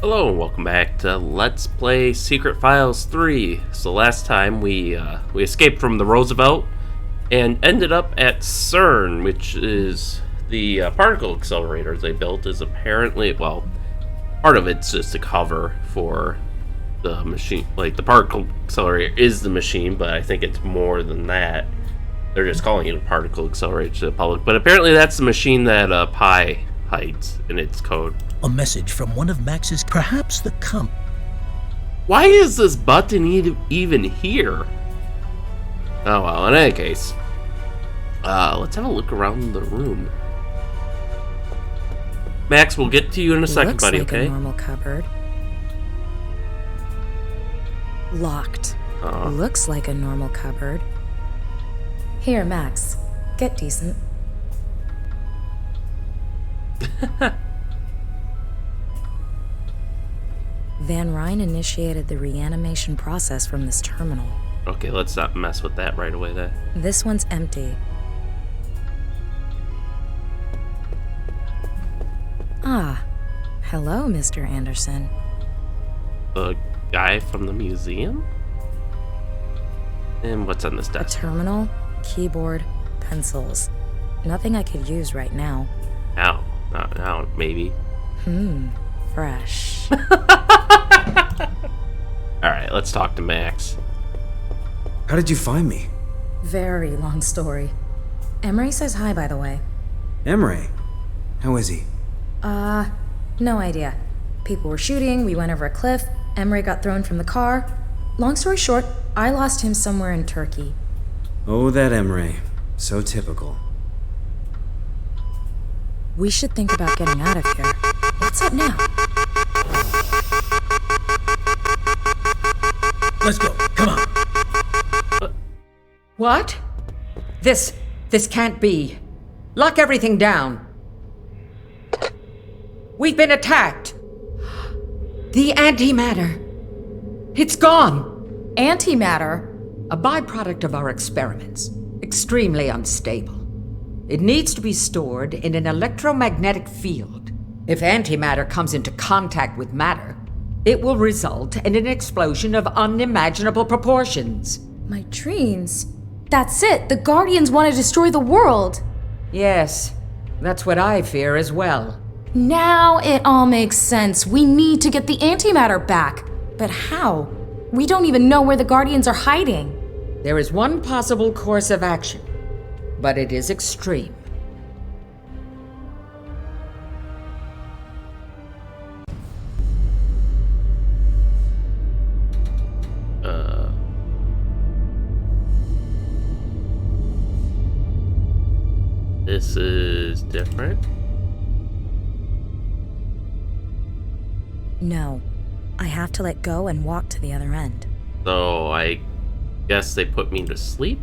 Hello and welcome back to Let's Play Secret Files 3. So last time we escaped from the Roosevelt and ended up at CERN, which is the particle accelerator they built. Is apparently, well, part of it's just a cover for the machine. Like, the particle accelerator is the machine, but I think it's more than that. They're just calling it a particle accelerator to the public. But apparently that's the machine that Pi hides in its code. A message from one of Max's, perhaps the Why is this button even here? Oh well, in any case. Let's have a look around the room. Max, we'll get to you in a second, buddy, Looks okay? like a normal cupboard. Locked. Looks like a normal cupboard. Here, Max. Get decent. Van Ryn initiated the reanimation process from this terminal. Okay, let's not mess with that right away then. This one's empty. Ah, hello, Mr. Anderson. The guy from the museum? And what's on this A desk? terminal, keyboard, pencils. Nothing I could use right now. Now, maybe. Fresh. Alright, let's talk to Max. How did you find me? Very long story. Emery says hi, by the way. Emery? How is he? No idea. People were shooting, we went over a cliff, Emery got thrown from the car. Long story short, I lost him somewhere in Turkey. Oh, that Emery. So typical. We should think about getting out of here. What's up now? Let's go. Come on. What? This can't be. Lock everything down. We've been attacked. The antimatter. It's gone. Antimatter? A byproduct of our experiments. Extremely unstable. It needs to be stored in an electromagnetic field. If antimatter comes into contact with matter, it will result in an explosion of unimaginable proportions. My dreams. That's it. The Guardians want to destroy the world. Yes, that's what I fear as well. Now it all makes sense. We need to get the antimatter back. But how? We don't even know where the Guardians are hiding. There is one possible course of action, but it is extreme. This is different. No. I have to let go and walk to the other end. So I guess they put me to sleep?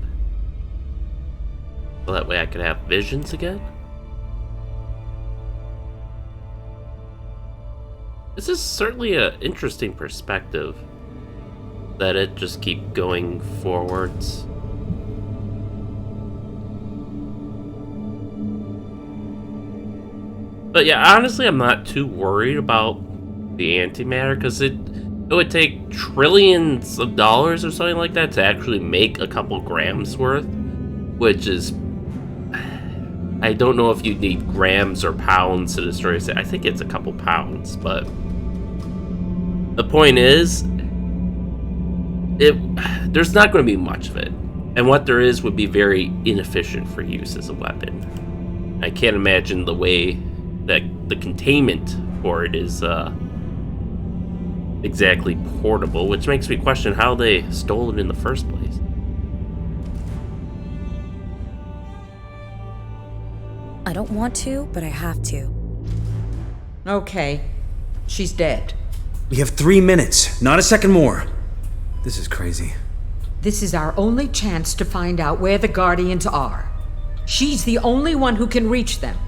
So that way I could have visions again? This is certainly an interesting perspective. That it just keep going forwards. But yeah, honestly, I'm not too worried about the antimatter because it would take trillions of dollars or something like that to actually make a couple grams worth, which is, I don't know if you'd need grams or pounds to destroy it. I think it's a couple pounds, but the point is, there's not going to be much of it, and what there is would be very inefficient for use as a weapon. I can't imagine the way that the containment for it is exactly portable, which makes me question how they stole it in the first place. I don't want to, but I have to. Okay, she's dead. We have 3 minutes, not a second more. This is crazy. This is our only chance to find out where the Guardians are. She's the only one who can reach them.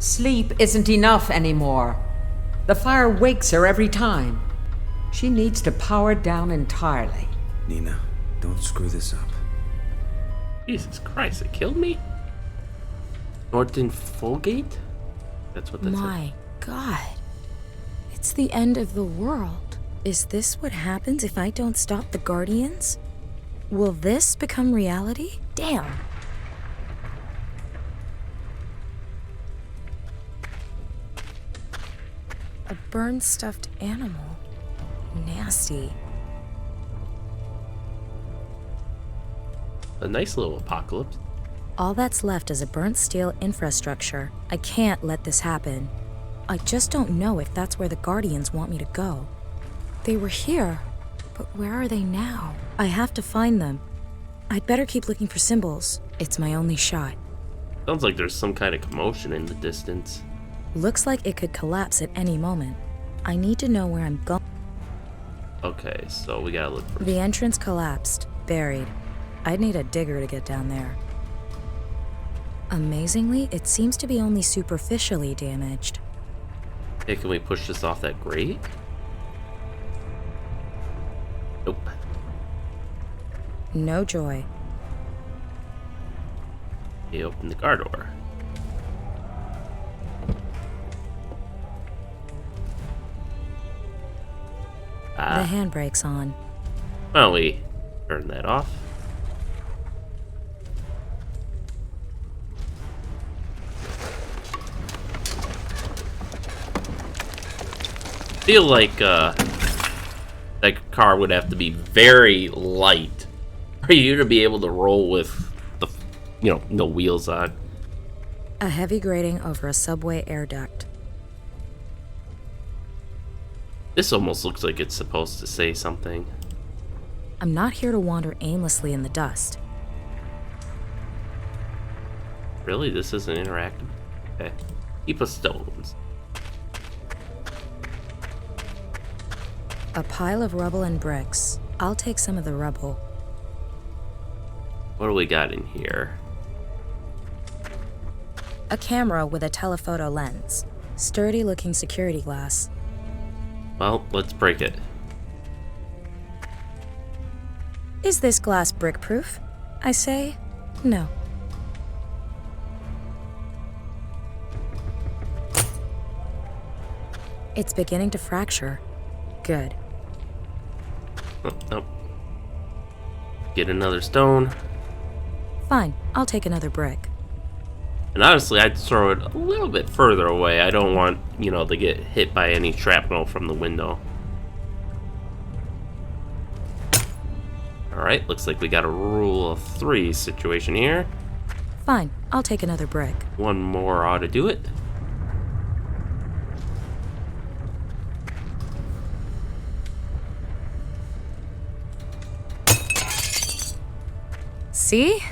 Sleep isn't enough anymore. The fire wakes her every time. She needs to power down entirely. Nina, don't screw this up. Jesus Christ, it killed me? Norton Folgate? That's what that said. My God. It's the end of the world. Is this what happens if I don't stop the Guardians? Will this become reality? Damn. A burned stuffed animal. Nasty. A nice little apocalypse. All that's left is a burnt steel infrastructure. I can't let this happen. I just don't know if that's where the Guardians want me to go. They were here, but where are they now? I have to find them. I'd better keep looking for symbols. It's my only shot. Sounds like there's some kind of commotion in the distance. Looks like it could collapse at any moment. I need to know where I'm going. Okay, so we gotta look for... The entrance collapsed, buried. I'd need a digger to get down there. Amazingly, it seems to be only superficially damaged. Hey, can we push this off that grate? Nope. No joy. He opened the car door. The handbrake's on. Why don't we turn that off? Feel like that car would have to be very light for you to be able to roll with the, no wheels on. A heavy grating over a subway air duct. This almost looks like it's supposed to say something. I'm not here to wander aimlessly in the dust. Really? This isn't interactive? Okay. Heap of stones. A pile of rubble and bricks. I'll take some of the rubble. What do we got in here? A camera with a telephoto lens. Sturdy looking security glass. Well, let's break it. Is this glass brick-proof? I say, no. It's beginning to fracture. Good. Oh, nope. Get another stone. Fine, I'll take another brick. And honestly, I'd throw it a little bit further away. I don't want, to get hit by any shrapnel from the window. Alright, looks like we got a rule of 3 situation here. Fine, I'll take another brick. One more ought to do it. See?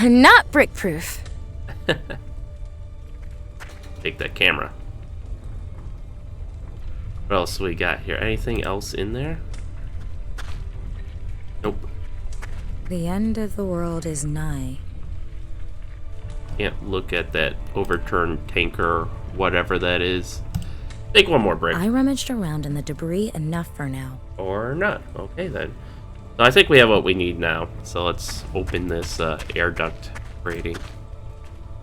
Not brick-proof. Take that camera. What else we got here? Anything else in there? Nope. The end of the world is nigh. Can't look at that overturned tanker, whatever that is. Take one more break. I rummaged around in the debris enough for now. Or not. Okay, then. So I think we have what we need now. So let's open this air duct grating.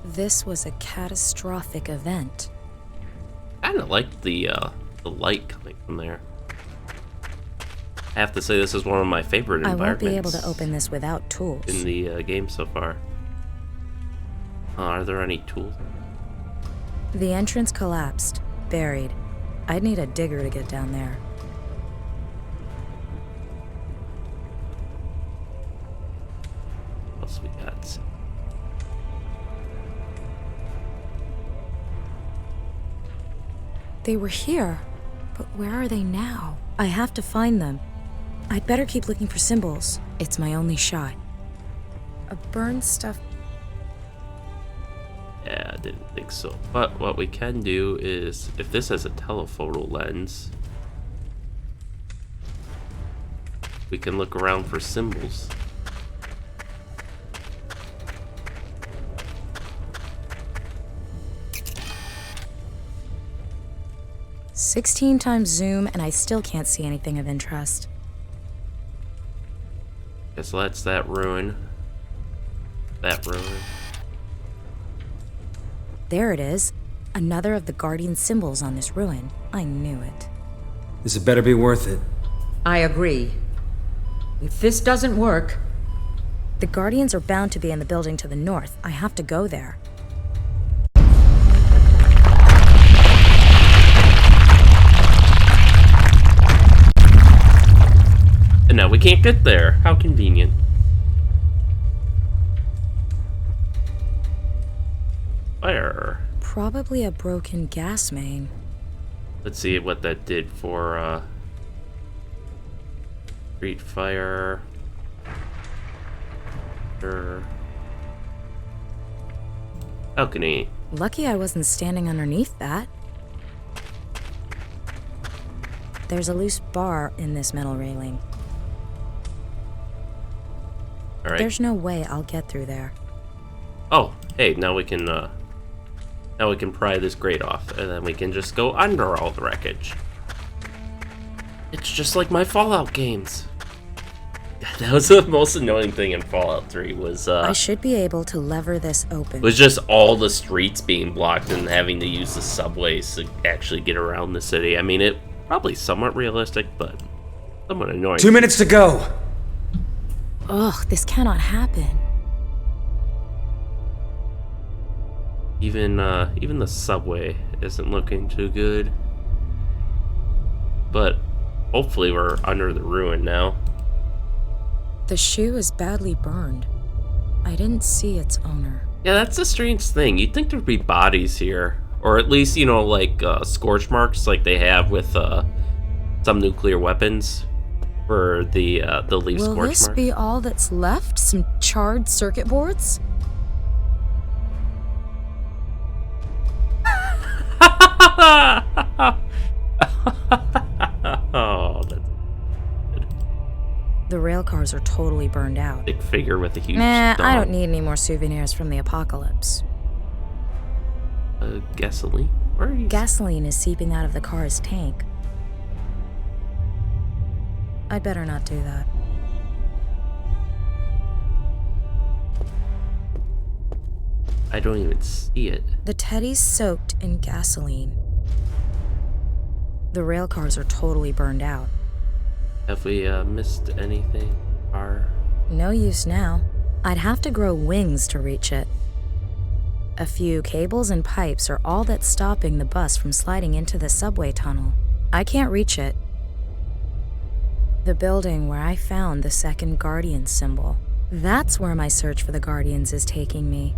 This was a catastrophic event. I kind of like the light coming from there. I have to say this is one of my favorite I environments. won't be able to open this without tools. In the game so far. Are there any tools? The entrance collapsed, buried. I'd need a digger to get down there. What else we got? They were here, but where are they now? I have to find them. I'd better keep looking for symbols. It's my only shot. A burned stuff. Yeah, I didn't think so. But what we can do is, if this has a telephoto lens, we can look around for symbols. "16 times zoom, and I still can't see anything of interest." Guess that's that ruin. That ruin. There it is. Another of the Guardian symbols on this ruin. I knew it. This had better be worth it. I agree. If this doesn't work, The Guardians are bound to be in the building to the north. I have to go there. And now we can't get there. How convenient. Fire. Probably a broken gas main. Let's see what that did for street fire. Balcony. Lucky I wasn't standing underneath that. There's a loose bar in this metal railing. All right. There's no way I'll get through there. Oh, hey, now we can pry this grate off, and then we can just go under all the wreckage. It's just like my Fallout games. That was the most annoying thing in Fallout 3 was I should be able to lever this open. was just all the streets being blocked and having to use the subways to actually get around the city. I mean, it probably somewhat realistic, but somewhat annoying. 2 minutes to go! Ugh, this cannot happen. Even the subway isn't looking too good. But hopefully we're under the ruin now. The shoe is badly burned. I didn't see its owner. Yeah, that's a strange thing. You'd think there'd be bodies here. Or at least, like scorch marks like they have with some nuclear weapons. For the leaf Will scorch this mark. be all that's left? Some charred circuit boards? Oh, that's The rail cars are totally burned out. big figure with a huge Nah, dog. I don't need any more souvenirs from the apocalypse. Gasoline? Where are you? Gasoline is seeping out of the car's tank. I'd better not do that. I don't even see it. The teddy's soaked in gasoline. The rail cars are totally burned out. Have we missed anything? No use now. I'd have to grow wings to reach it. A few cables and pipes are all that's stopping the bus from sliding into the subway tunnel. I can't reach it. The building where I found the second Guardian symbol. That's where my search for the Guardians is taking me.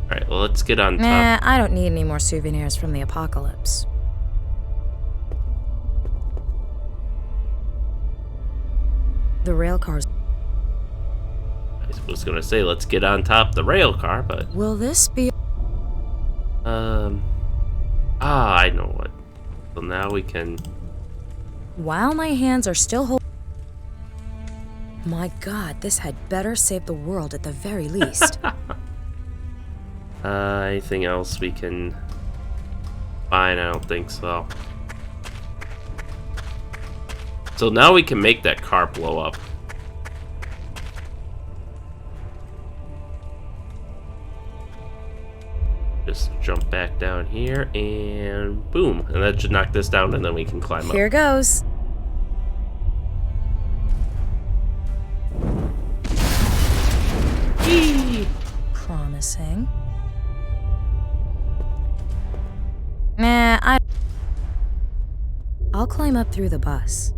Alright, well, let's get on top. Nah, I don't need any more souvenirs from the apocalypse. The rail cars. I was gonna say, let's get on top the rail car, but... Will this be... I know what. So now we can... While my hands are still holding... My god, this had better save the world at the very least. Anything else we can... Fine, I don't think so. So now we can make that car blow up. Just jump back down here and boom. And that should knock this down and then we can climb up. Here goes. Whee! Promising. I'll climb up through the bus.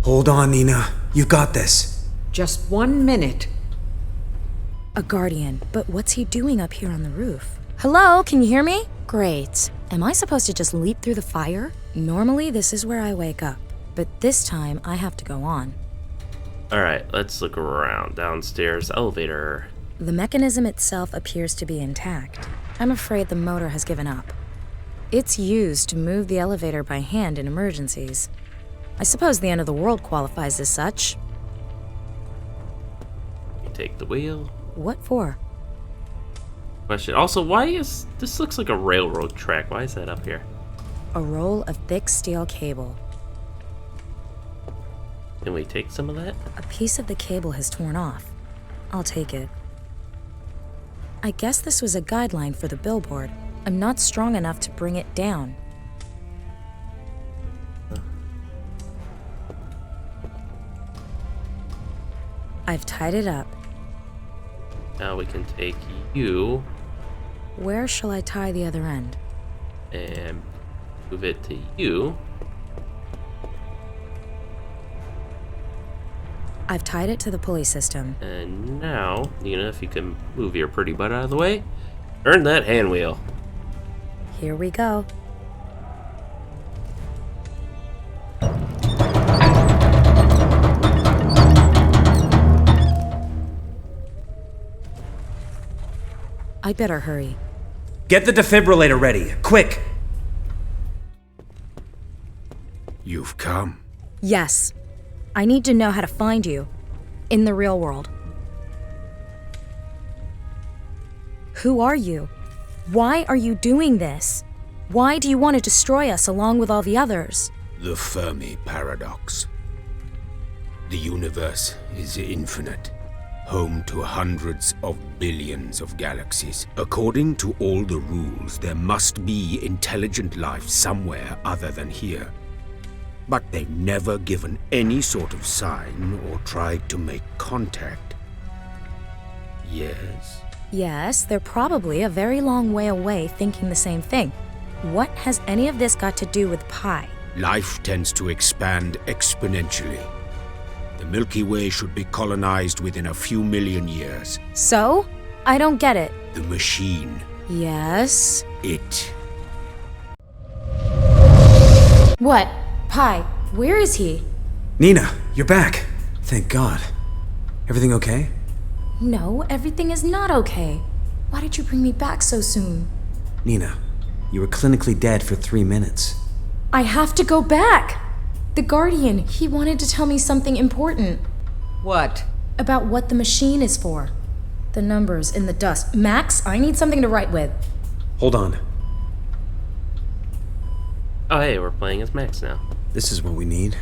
Hold on, Nina. You got this. just 1 minute. A Guardian, but what's he doing up here on the roof? Hello, can you hear me? Great. Am I supposed to just leap through the fire? Normally, this is where I wake up, but this time I have to go on. Alright, let's look around. Downstairs, elevator. The mechanism itself appears to be intact. I'm afraid the motor has given up. It's used to move the elevator by hand in emergencies. I suppose the end of the world qualifies as such. You take the wheel. What for? Question. Also, why is this looks like a railroad track? Why is that up here? A roll of thick steel cable. Can we take some of that? A piece of the cable has torn off. I'll take it. I guess this was a guideline for the billboard. I'm not strong enough to bring it down. I've tied it up. Now we can take you Where shall I tie the other end? and move it to you. I've tied it to the pulley system. And now, Nina, if you can move your pretty butt out of the way, turn that hand wheel. Here we go. I better hurry. Get the defibrillator ready, quick! You've come. Yes. I need to know how to find you. In the real world. Who are you? Why are you doing this? Why do you want to destroy us along with all the others? The Fermi paradox. The universe is infinite, home to hundreds of billions of galaxies. According to all the rules, there must be intelligent life somewhere other than here. But they've never given any sort of sign or tried to make contact. Yes? Yes, they're probably a very long way away thinking the same thing. What has any of this got to do with Pi? Life tends to expand exponentially. The Milky Way should be colonized within a few million years. So? I don't get it. The machine. Yes? It. What? Pi, where is he? Nina, you're back. Thank God. Everything okay? No, everything is not okay. Why did you bring me back so soon? Nina, you were clinically dead for 3 minutes. I have to go back! The Guardian, he wanted to tell me something important. What? About what the machine is for. The numbers in the dust. Max, I need something to write with. Hold on. Oh, hey, we're playing as Max now. This is what we need.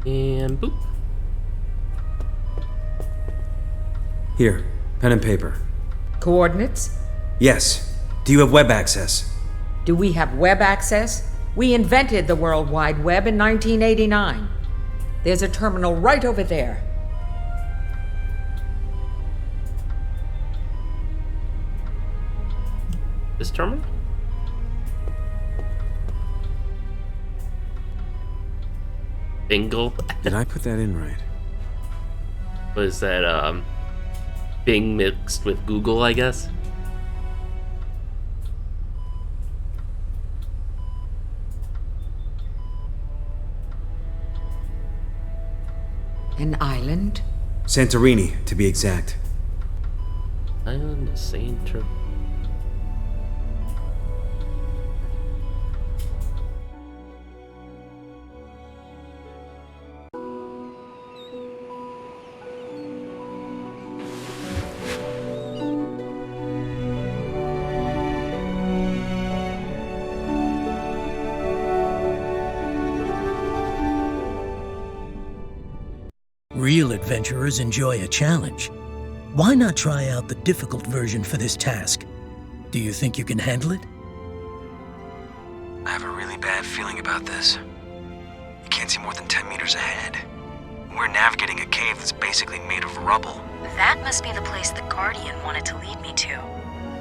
And boop. Here, pen and paper. Coordinates? Yes. Do you have web access? Do we have web access? We invented the World Wide Web in 1989. There's a terminal right over there. This terminal? Bingle. Did I put that in right? Was that, Bing mixed with Google, I guess? An island? Santorini, to be exact. Island of Santorini. Real adventurers enjoy a challenge. Why not try out the difficult version for this task? Do you think you can handle it? I have a really bad feeling about this. You can't see more than 10 meters ahead. We're navigating a cave that's basically made of rubble. That must be the place the Guardian wanted to lead me to.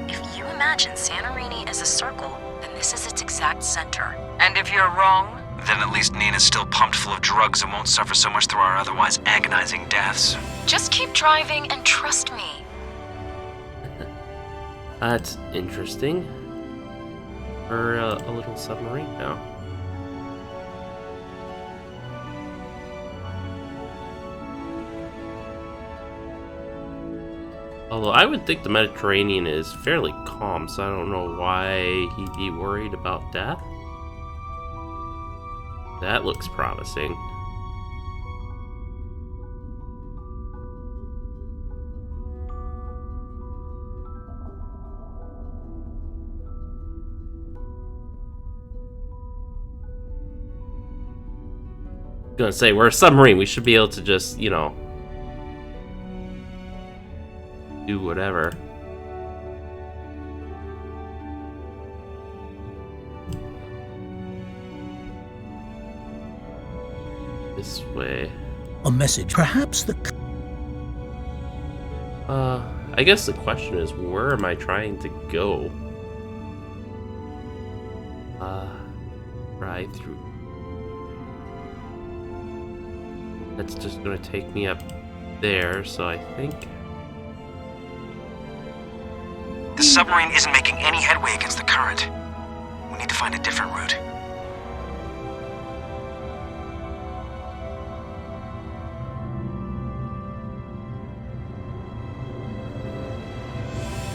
If you imagine Santorini as a circle, then this is its exact center. And if you're wrong? Then at least Nina's still pumped full of drugs and won't suffer so much through our otherwise agonizing deaths. Just keep driving and trust me. That's interesting. We're a little submarine now. Although I would think the Mediterranean is fairly calm, so I don't know why he'd be worried about death. That looks promising. Gonna say, we're a submarine. We should be able to just, you know, do whatever. this way. A message. Perhaps the... I guess the question is, where am I trying to go? Right through. That's just gonna take me up there, so I think... The submarine isn't making any headway against the current. We need to find a different route.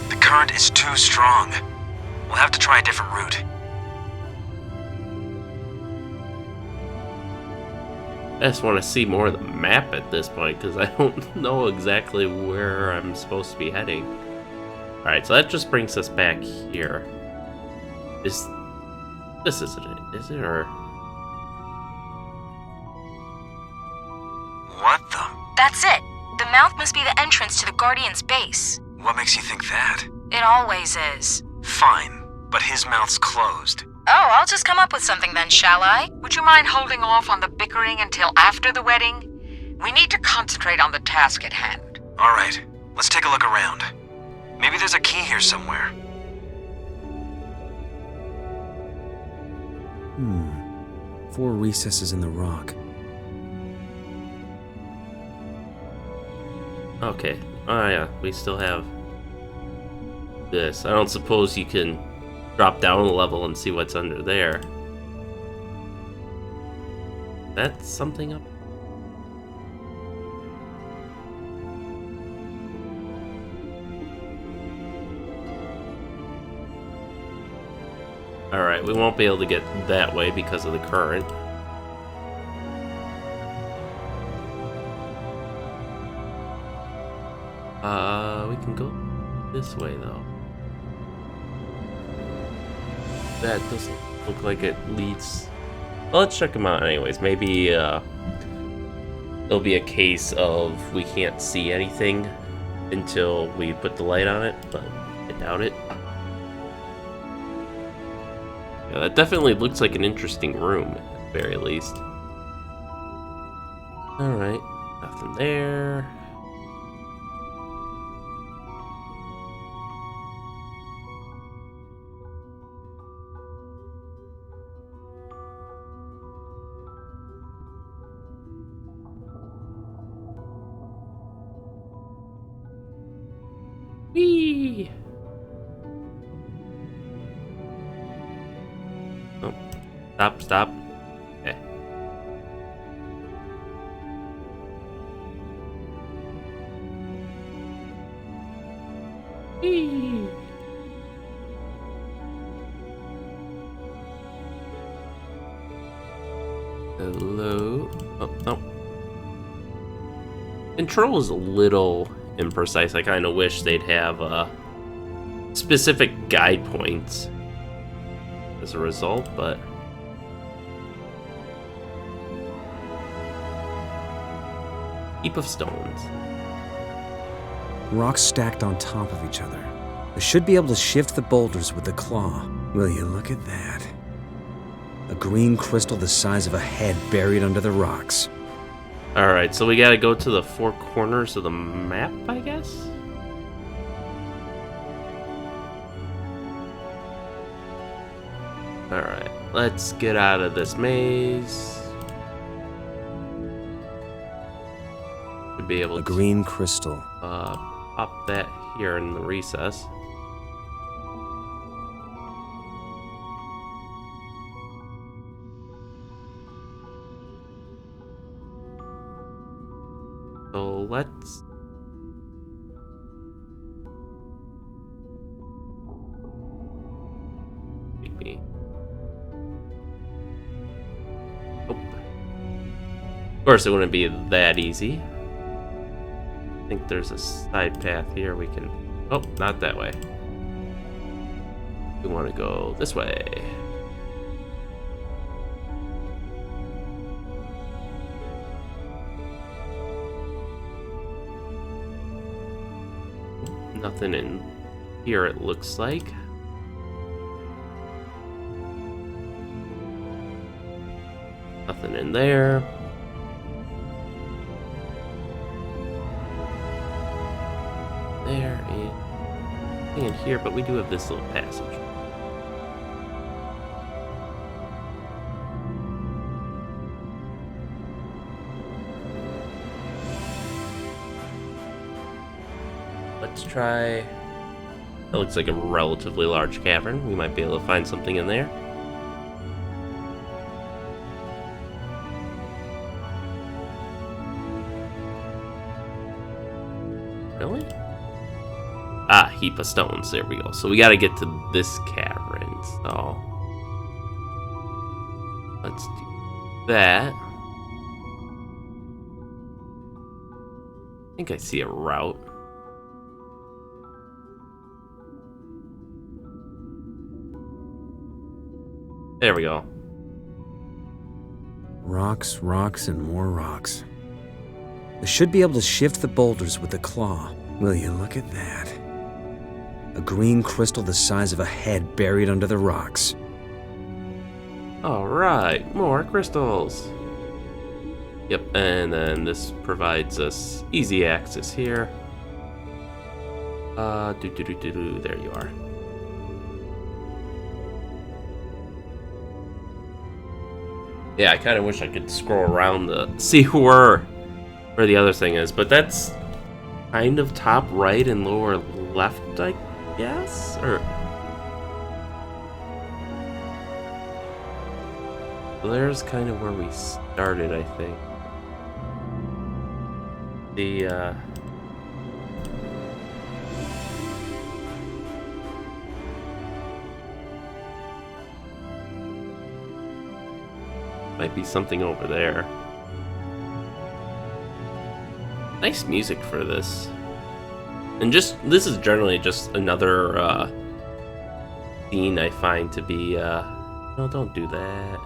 The current is too strong. We'll have to try a different route. I just want to see more of the map at this point, because I don't know exactly where I'm supposed to be heading. Alright, so that just brings us back here. This isn't it, is it? Or... What the? That's it. The mouth must be the entrance to the Guardian's base. What makes you think that? It always is. Fine, but his mouth's closed. Oh, I'll just come up with something then, shall I? Would you mind holding off on the bickering until after the wedding? We need to concentrate on the task at hand. All right, let's take a look around. Maybe there's a key here somewhere. 4 recesses in the rock. Okay. Oh yeah, we still have this. I don't suppose you can drop down a level and see what's under there. That's something up. Alright, we won't be able to get that way because of the current. We can go this way though. That doesn't look like it leads... Well, let's check them out anyways. Maybe it'll be a case of we can't see anything until we put the light on it, but I doubt it. Yeah, that definitely looks like an interesting room, at the very least. Alright, nothing there. Whee! Oh, stop. Okay. Whee! Hello? Oh, no. Control is a little imprecise. I kind of wish they'd have specific guide points as a result, but heap of stones. Rocks stacked on top of each other. They should be able to shift the boulders with the claw. Will you look at that? A green crystal the size of a head buried under the rocks. Alright, so we gotta go to the 4 corners of the map, I guess? Alright, let's get out of this maze. To be able A to green crystal. pop that here in the recess. So let's... Maybe. Oh. Of course, it wouldn't be that easy. I think there's a side path here we can... Oh, not that way. We want to go this way. Nothing in here, it looks like. Nothing in there. there and in here, but we do have this little passage. Let's try. That looks like a relatively large cavern. We might be able to find something in there. Really? Ah, heap of stones. There we go. So we got to get to this cavern. So let's do that. I think I see a route. There we go. Rocks, rocks, and more rocks. I should be able to shift the boulders with the claw. Will you look at that? A green crystal the size of a head buried under the rocks. Alright, more crystals. Yep, and then this provides us easy access here. There you are. Yeah, I kind of wish I could scroll around to see where the other thing is, but that's kind of top right and lower left, I guess? Or there's kind of where we started, I think. Might be something over there. Nice music for this. And this is generally just another scene I find to be no, don't do that.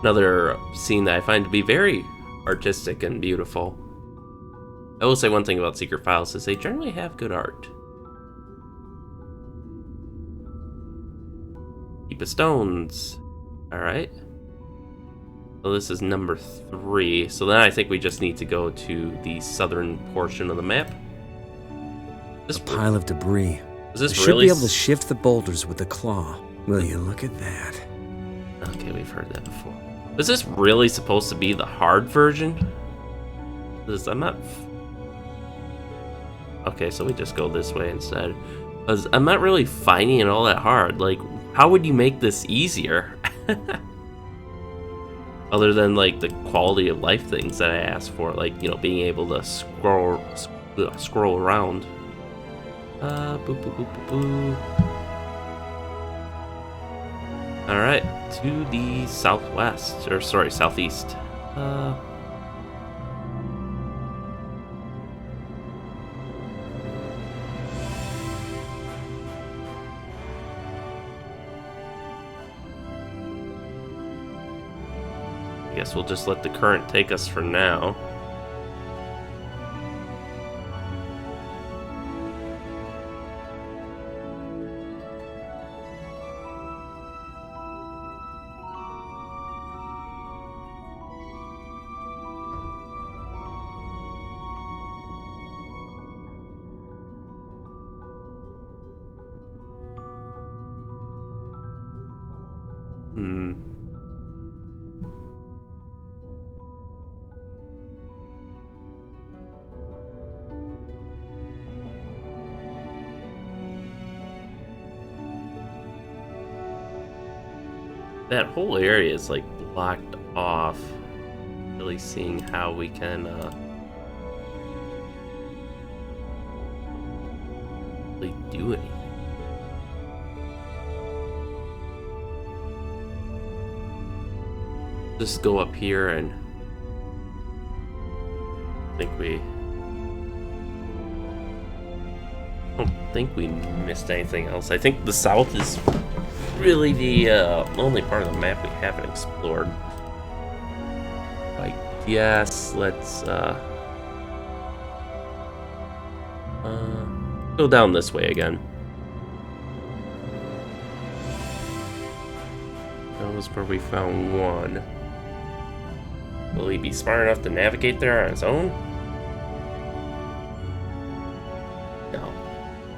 Another scene that I find to be very artistic and beautiful. I will say one thing about Secret Files is they generally have good art. Heap of stones. Alright. So this is number 3. So then I think we just need to go to the southern portion of the map. A pile of debris. Is this I should really be able to shift the boulders with the claw. Will you look at that? Okay, we've heard that before. Is this really supposed to be the hard version? I'm not... Okay, so we just go this way instead. Because I'm not really finding it all that hard. Like, how would you make this easier? Other than, like, the quality of life things that I asked for. Like, you know, being able to scroll around. Boop, boop, boop, boop, boop. Alright, to the southwest. Or, sorry, southeast. I guess we'll just let the current take us for now. That whole area is like blocked off. Really seeing how we can really do anything. Just go up here and I don't think we missed anything else. I think the south is really the only part of the map we haven't explored. I guess let's go down this way again. That was where we found one. Will he be smart enough to navigate there on his own?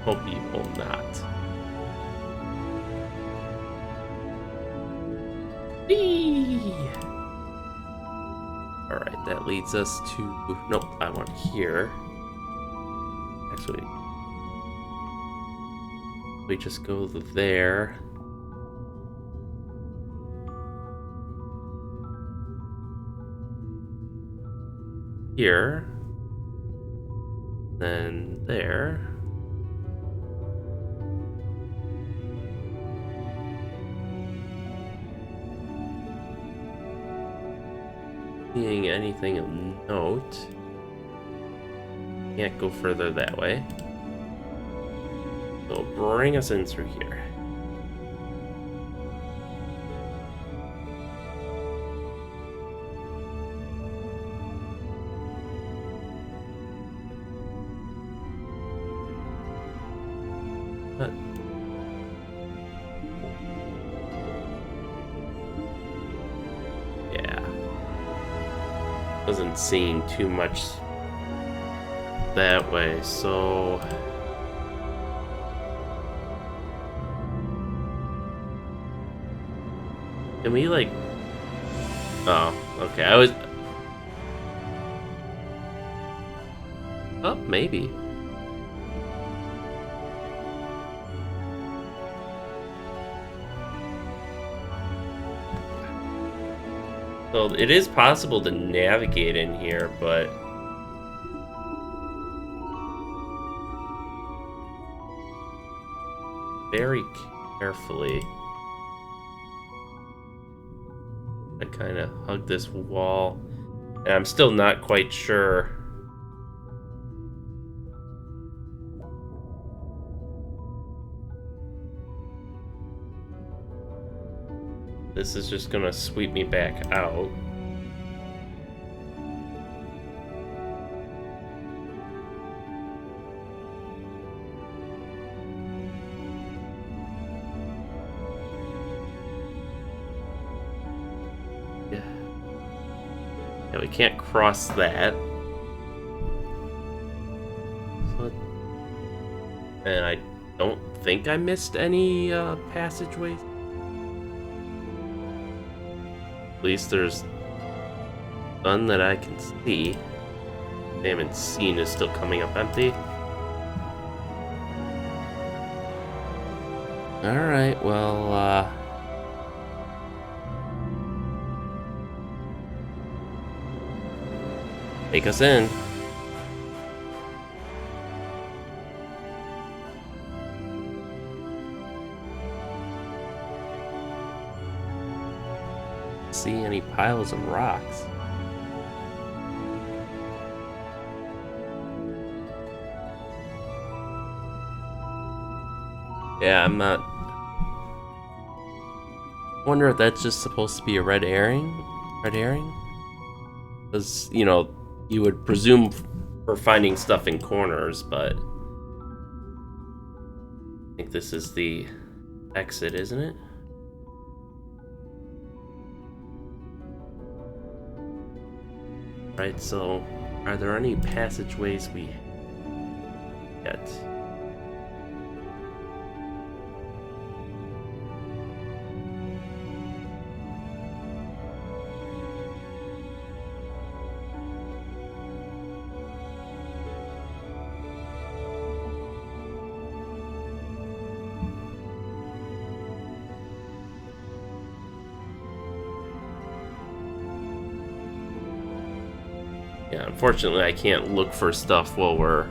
Hope he will not. Whee! Alright, that leads us to... Nope, I want here. Actually, we just go there. Here. Then there. Seeing anything of note. Can't go further that way. So bring us in through here. But yeah. Wasn't seeing too much that way, so can we like... Oh, okay, I was... Oh, maybe. So it is possible to navigate in here, but very carefully. I kind of hug this wall, and I'm still not quite sure. This is just gonna sweep me back out. Yeah, we can't cross that. And I don't think I missed any passageways. At least there's none that I can see. Damn it, scene is still coming up empty. Alright, well, take us in. See any piles of rocks. Yeah, I'm not... Wonder if that's just supposed to be a red herring? Red herring? Because, you know, you would presume for finding stuff in corners, but I think this is the exit, isn't it? Right, so are there any passageways we get? Yeah, unfortunately I can't look for stuff while we're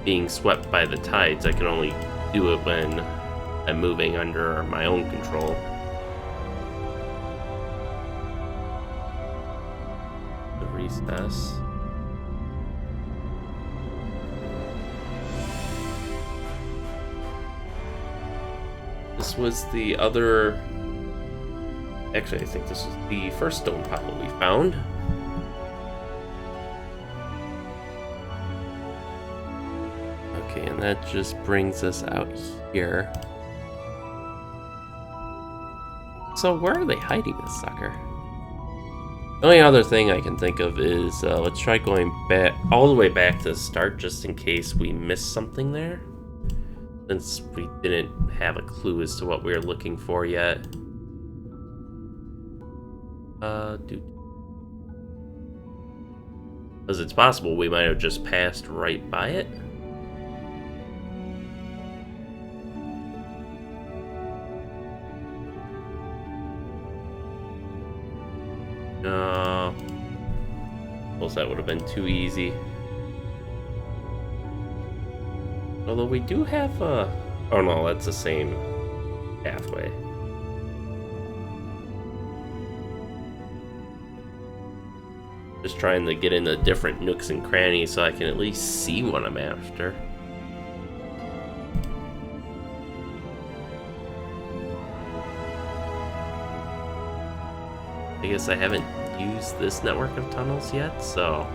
being swept by the tides. I can only do it when I'm moving under my own control. The recess. This was the other... Actually, I think this was the first stone pile we found. Okay, and that just brings us out here. So where are they hiding this sucker? The only other thing I can think of is, let's try going back all the way back to the start just in case we missed something there. since we didn't have a clue as to what we were looking for yet. Because it's possible we might have just passed right by it. No. Suppose that would have been too easy. Although we do have a... Oh no, that's the same pathway. Just trying to get into different nooks and crannies so I can at least see what I'm after. I guess I haven't used this network of tunnels yet, so...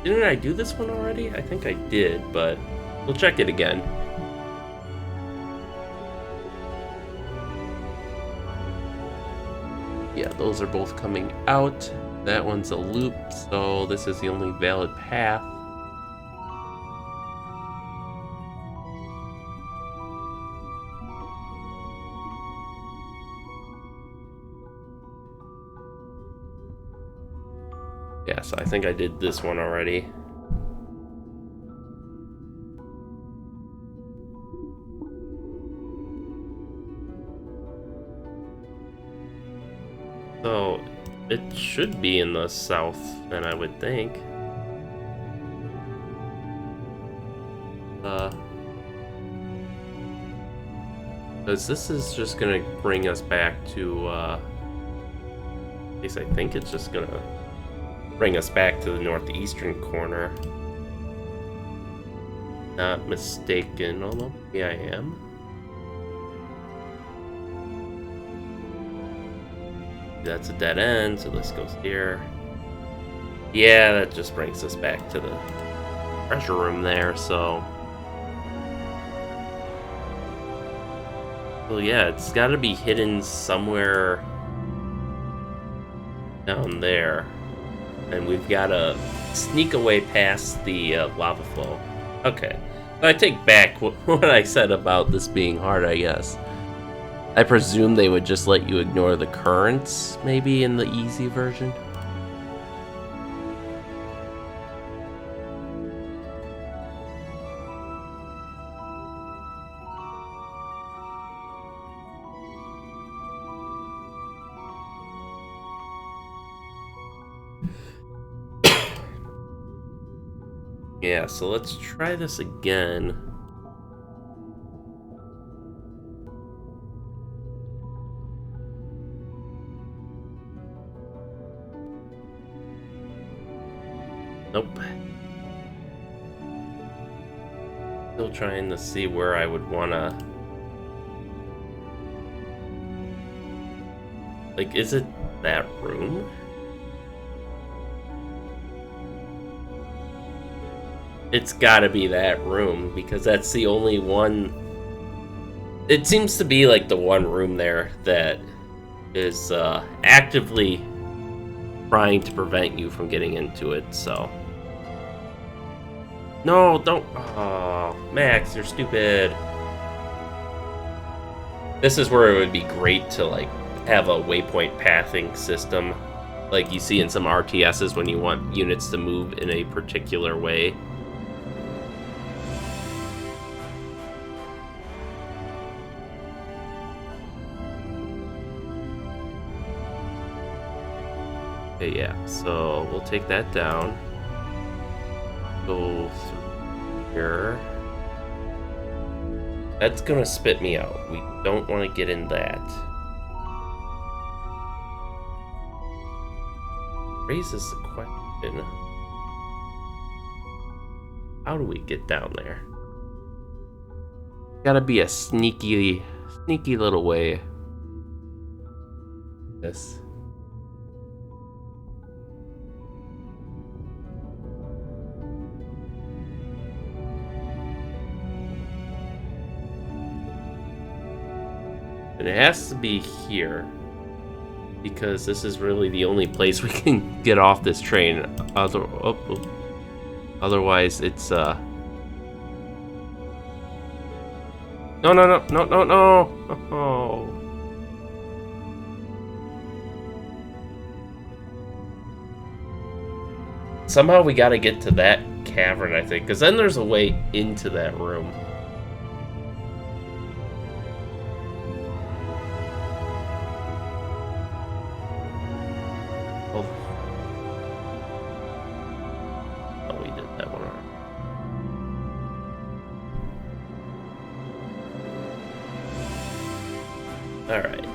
Didn't I do this one already? I think I did, but we'll check it again. Yeah, those are both coming out. That one's a loop, so this is the only valid path. Yeah, so I think I did this one already. So, it should be in the south, then I would think. Because this is just gonna bring us back to, at least I think it's just gonna bring us back to the northeastern corner. Not mistaken, although maybe I am. That's a dead end, so this goes here. Yeah, that just brings us back to the treasure room there, so... Well, yeah, it's gotta be hidden somewhere down there. And we've gotta sneak away past the lava flow. Okay, so I take back what I said about this being hard, I guess. I presume they would just let you ignore the currents, maybe, in the easy version. Yeah, so let's try this again. Nope. Still trying to see where I would wanna... Like, is it that room? It's gotta be that room, because that's the only one... It seems to be like the one room there that is actively trying to prevent you from getting into it, so... No, don't... Oh, Max, you're stupid. This is where it would be great to, like, have a waypoint pathing system, like you see in some RTSs when you want units to move in a particular way. Okay, yeah, so we'll take that down. Go through here. That's gonna spit me out. We don't want to get in that. Raises the question. How do we get down there? Gotta be a sneaky little way. This. And it has to be here. Because this is really the only place we can get off this train. Otherwise, it's No, no, no, no, no, no. Oh. Somehow we gotta get to that cavern, I think, because then there's a way into that room. Oh, we did that one already. Alright.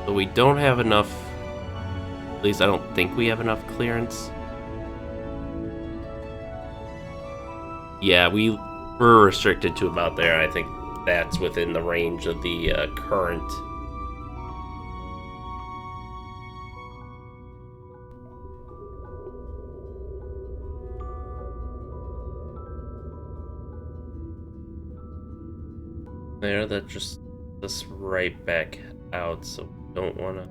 So we don't have enough, at least I don't think we have enough clearance. Yeah, we're restricted to about there. I think that's within the range of the current. There, that just us right back out, so we don't want to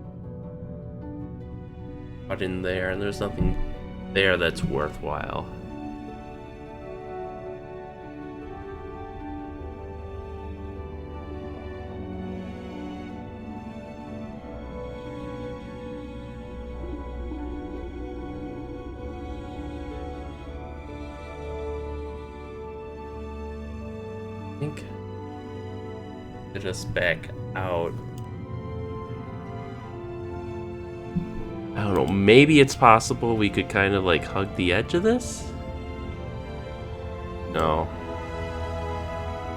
cut in there, and there's nothing there that's worthwhile. I think get us back out. I don't know, maybe it's possible we could kind of like hug the edge of this? No.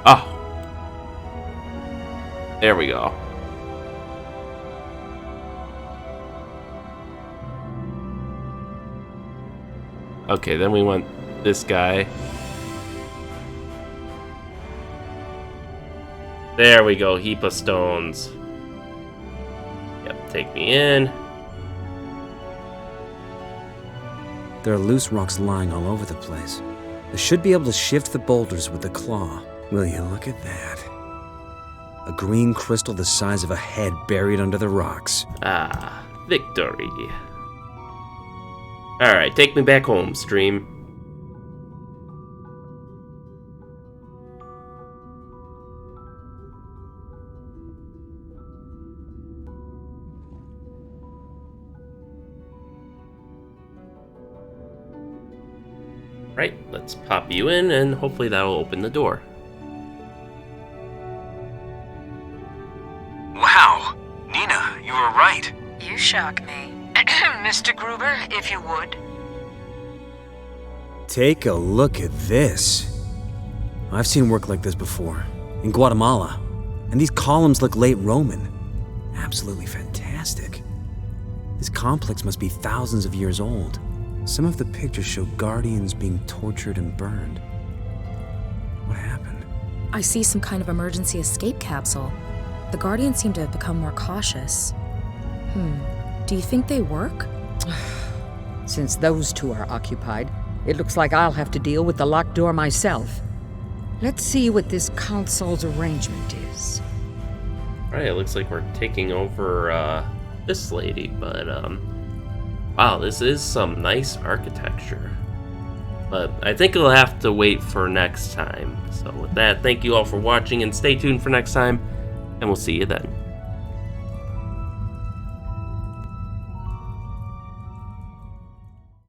Oh! There we go. Okay, then we want this guy. There we go, heap of stones. Yep, take me in. There are loose rocks lying all over the place. I should be able to shift the boulders with the claw. Will you look at that? A green crystal the size of a head buried under the rocks. Ah, victory. Alright, take me back home, stream. Right, let's pop you in, and hopefully that'll open the door. Wow! Nina, you were right. You shock me. Mr. Gruber, if you would. Take a look at this. I've seen work like this before, in Guatemala. And these columns look late Roman. Absolutely fantastic. This complex must be thousands of years old. Some of the pictures show guardians being tortured and burned. What happened? I see some kind of emergency escape capsule. The Guardians seem to have become more cautious. Do you think they work? Since those two are occupied, it looks like I'll have to deal with the locked door myself. Let's see what this console's arrangement is. Alright, it looks like we're taking over this lady, but wow, this is some nice architecture. But I think it'll have to wait for next time. So with that, thank you all for watching, and stay tuned for next time, and we'll see you then.